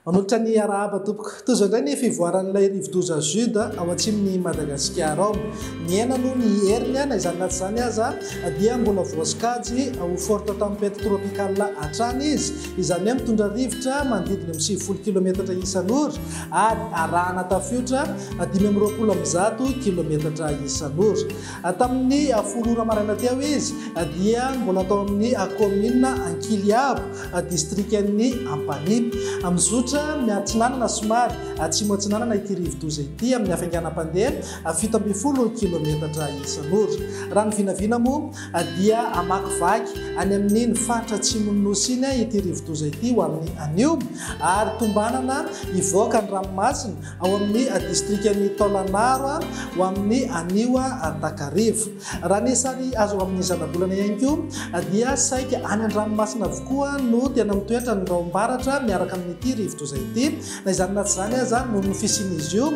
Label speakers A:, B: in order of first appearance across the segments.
A: Manolotra ny arahaba tompoko toy izao indray ny fivoaran'ilay rivo-doza Juda ao atsimon'ny Madagasikara ao. Niaina aloha ny heriny na izany naty izany aza dia mbola voasokajy ho forte tempête tropicale hatrany izy, izany hoe mitondra rivotra manodidina amin'ny 70 kilometatra isan'ora ary arahana tafiotra 520 kilometatra isan'ora. Tamin'ny folora maraina teo izy dia mbola tao amin'ny commune Ankiliabo districtn'ny Ampaniry. Mizotra miatsinanana somary atsimo atsinanana ity rivo-doza ity amin'ny hafainganam-pandeha 70 kilometatra isan'ora. Raha ny vinavina moa dia amakivaky any amin'ny faritra atsimon'ny nosy iny ity rivo-doza ity ho amin'ny anio ary tombanana ivoaka ny ranomasina ao amin'ny districtn'ny Taolagnaro ho amin'ny anio Takarivo. Raha ny sary azo amin'ny zanabolana ihany koa dia saika any an-dranomasina avokoa no tena mitoetra ny raombaratra miaraka amin'ity rivo-doza ity, na izany naty izany aza no ny fisian'izy io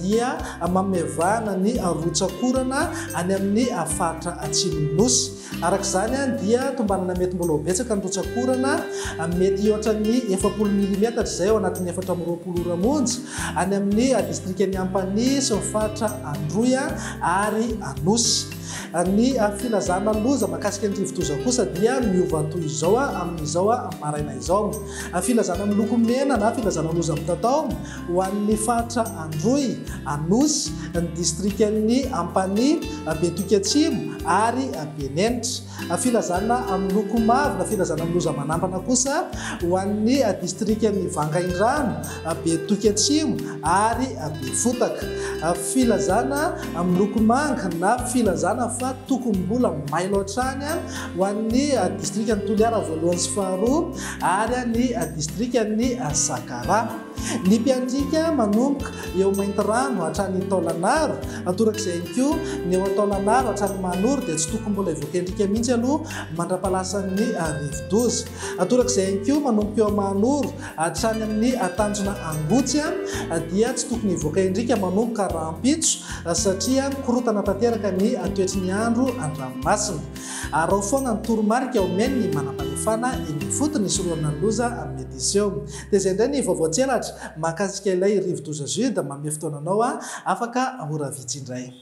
A: dia mamevana ny rotsakorana any amin'ny faritra atsimon'ny nosy. Araka izany dia tombanana mety mbola betsaka ny rotsakorana mety ohatran'ny 70 mm izay ao anatin'ny 420 ramonja any amin'ny districtn'ny Ampaniry sy ny faritra Androya ary Anosy. Ny filazana loza mahakasika ny rivo-doza kosa dia miova toy izao amin'izao maraina izao. Filazana miloko mena na filazana loza mitatao ho an'ny faritra Androy, Anosy, ny districtn'ny Ampaniry, Betoky Atsimo ary Benenitra. Filazana miloko mavo na filazana loza manampana kosa ho an'ny districtn'ny Vangaindrano, Betoky Atsimo ary Befotaka. Filazana miloko manga na filazana fa tokony-mbola mailo hatrany ho an'ny districtn'ny Toliara voalohany sy faharoa ary ny districtn'ny Sakara. Ny mpiandrika manomboka eo Maintirano hatrany Taolagnaro, atorak'izay ihany koa ny eo Taolagnaro hatrany Manoro dia tsy tokony mbola evoaka endrika mihitsy aloha mandrapalasan'ny rivo-doza. Atorak'izay ihany koa manomboka eo Manoro hatrany amin'ny tanjona Angotsy dia tsy tokony evoaka endrika manomboka Rahampitso satria korotana tanteraka ny toetrin'ny andro an-dranomasina. Raha foana ny toromarika omeny ny manam-pahefana eny fotony soroana ny loza amin'ny édition. Dia izay indray ny vaovao tselatra mahakasika ilay rivo-doza Juda manome fotoananao afaka ora vitsy indray.